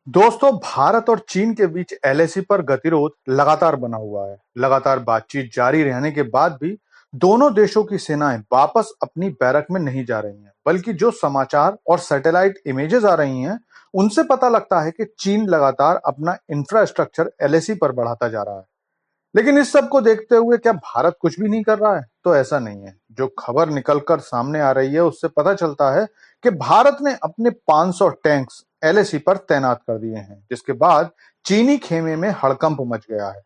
दोस्तों, भारत और चीन के बीच एलएसी पर गतिरोध लगातार बना हुआ है। लगातार बातचीत जारी रहने के बाद भी दोनों देशों की सेनाएं वापस अपनी बैरक में नहीं जा रही हैं, बल्कि जो समाचार और सैटेलाइट इमेजेस आ रही हैं, उनसे पता लगता है कि चीन लगातार अपना इंफ्रास्ट्रक्चर एलएसी पर बढ़ाता जा रहा है। लेकिन इस सब को देखते हुए क्या भारत कुछ भी नहीं कर रहा है? तो ऐसा नहीं है। जो खबर निकलकर सामने आ रही है उससे पता चलता है कि भारत ने अपने 500 टैंक्स एलएसी पर तैनात कर दिए हैं, जिसके बाद चीनी खेमे में हड़कंप मच गया है।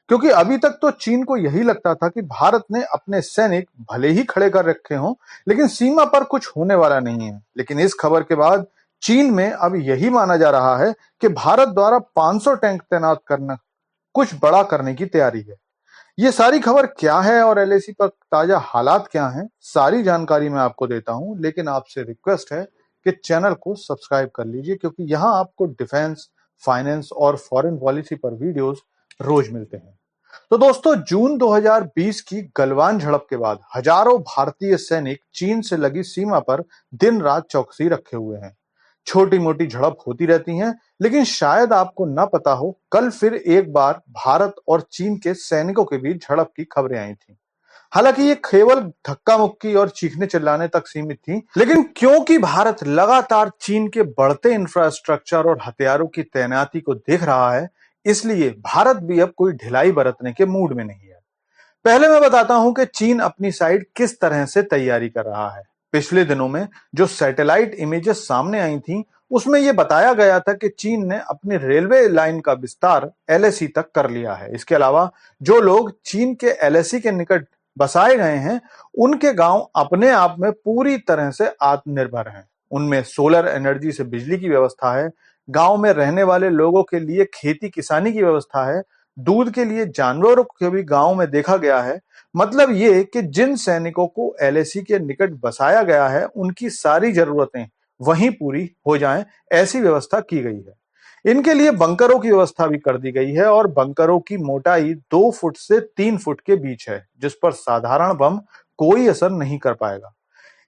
क्योंकि अभी तक तो चीन को यही लगता था कि भारत ने अपने सैनिक भले ही खड़े कर रखे हों, लेकिन सीमा पर कुछ होने वाला नहीं है। लेकिन इस खबर के बाद चीन में अब यही माना जा रहा है कि भारत द्वारा 500 टैंक तैनात करना कुछ बड़ा करने की तैयारी है। ये सारी खबर क्या है और एलएसी पर ताजा हालात क्या हैं, सारी जानकारी मैं आपको देता हूं, लेकिन आपसे रिक्वेस्ट है कि चैनल को सब्सक्राइब कर लीजिए, क्योंकि यहां आपको डिफेंस, फाइनेंस और फॉरेन पॉलिसी पर वीडियोस रोज मिलते हैं। तो दोस्तों, जून 2020 की गलवान झड़प के बाद हजारों भारतीय सैनिक चीन से लगी सीमा पर दिन रात चौकसी रखे हुए हैं। छोटी मोटी झड़प होती रहती हैं, लेकिन शायद आपको ना पता हो, कल फिर एक बार भारत और चीन के सैनिकों के बीच झड़प की खबरें आई थी। हालांकि ये केवल धक्का मुक्की और चीखने चिल्लाने तक सीमित थी, लेकिन क्योंकि भारत लगातार चीन के बढ़ते इंफ्रास्ट्रक्चर और हथियारों की तैनाती को देख रहा है, इसलिए भारत भी अब कोई ढिलाई बरतने के मूड में नहीं है। पहले मैं बताता हूं कि चीन अपनी साइड किस तरह से तैयारी कर रहा है। पिछले दिनों में जो सैटेलाइट इमेजेस सामने आई थी, उसमें यह बताया गया था कि चीन ने अपनी रेलवे लाइन का विस्तार एलएसी तक कर लिया है। इसके अलावा जो लोग चीन के एलएसी के निकट बसाए गए हैं, उनके गांव अपने आप में पूरी तरह से आत्मनिर्भर हैं। उनमें सोलर एनर्जी से बिजली की व्यवस्था है, गांव में रहने वाले लोगों के लिए खेती किसानी की व्यवस्था है, दूध के लिए जानवरों को भी गांव में देखा गया है। मतलब ये कि जिन सैनिकों को एलएसी के निकट बसाया गया है, उनकी सारी जरूरतें वहीं पूरी हो जाएं, ऐसी व्यवस्था की गई है। इनके लिए बंकरों की व्यवस्था भी कर दी गई है और बंकरों की मोटाई 2 फुट से 3 फुट के बीच है, जिस पर साधारण बम कोई असर नहीं कर पाएगा।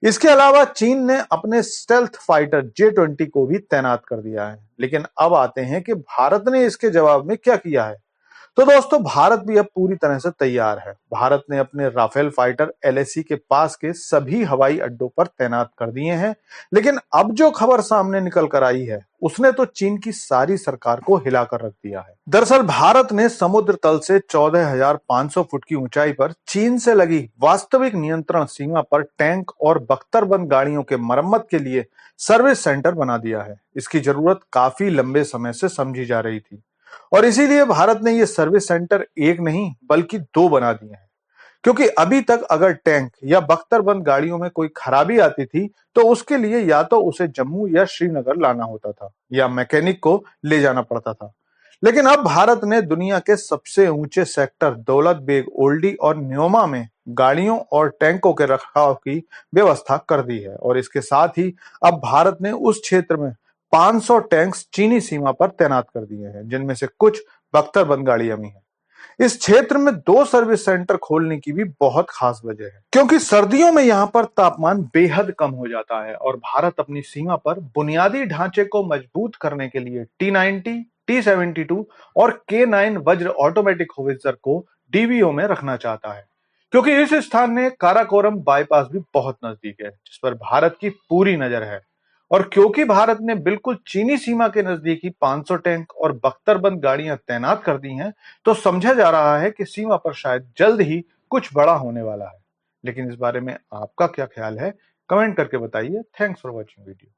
इसके अलावा चीन ने अपने स्टेल्थ फाइटर J-20 को भी तैनात कर दिया है। लेकिन अब आते हैं कि भारत ने इसके जवाब में क्या किया है। तो दोस्तों, भारत भी अब पूरी तरह से तैयार है। भारत ने अपने राफेल फाइटर एलएसी के पास के सभी हवाई अड्डों पर तैनात कर दिए हैं। लेकिन अब जो खबर सामने निकल कर आई है, उसने तो चीन की सारी सरकार को हिलाकर रख दिया है। दरअसल भारत ने समुद्र तल से 14,500 फुट की ऊंचाई पर चीन से लगी वास्तविक नियंत्रण सीमा पर टैंक और बख्तरबंद गाड़ियों के मरम्मत के लिए सर्विस सेंटर बना दिया है। इसकी जरूरत काफी लंबे समय से समझी जा रही थी, और इसीलिए भारत ने ये सर्विस सेंटर एक नहीं बल्कि 2 बना दिए हैं। क्योंकि अभी तक अगर टैंक या बख्तरबंद गाड़ियों में कोई खराबी आती थी, तो उसके लिए या तो उसे जम्मू या श्रीनगर लाना होता था या मैकेनिक को ले जाना पड़ता था। लेकिन अब भारत ने दुनिया के सबसे ऊंचे सेक्टर दौलत बेग ओल्डी और न्योमा में गाड़ियों और टैंकों के रखरखाव की व्यवस्था कर दी है, और इसके साथ ही अब भारत ने उस क्षेत्र में 500 टैंक्स चीनी सीमा पर तैनात कर दिए हैं, जिनमें से कुछ बख्तरबंद गाड़ियां भी हैं। इस क्षेत्र में 2 सर्विस सेंटर खोलने की भी बहुत खास वजह है, क्योंकि सर्दियों में यहाँ पर तापमान बेहद कम हो जाता है और भारत अपनी सीमा पर बुनियादी ढांचे को मजबूत करने के लिए T-90, T-72 और K9 वज्र ऑटोमेटिक होवित्जर को डीवीओ में रखना चाहता है। क्योंकि इस स्थान में काराकोरम बाईपास भी बहुत नजदीक है, जिस पर भारत की पूरी नजर है। और क्योंकि भारत ने बिल्कुल चीनी सीमा के नजदीक ही 500 टैंक और बख्तरबंद गाड़ियां तैनात कर दी हैं, तो समझा जा रहा है कि सीमा पर शायद जल्द ही कुछ बड़ा होने वाला है। लेकिन इस बारे में आपका क्या ख्याल है? कमेंट करके बताइए। Thanks for watching video.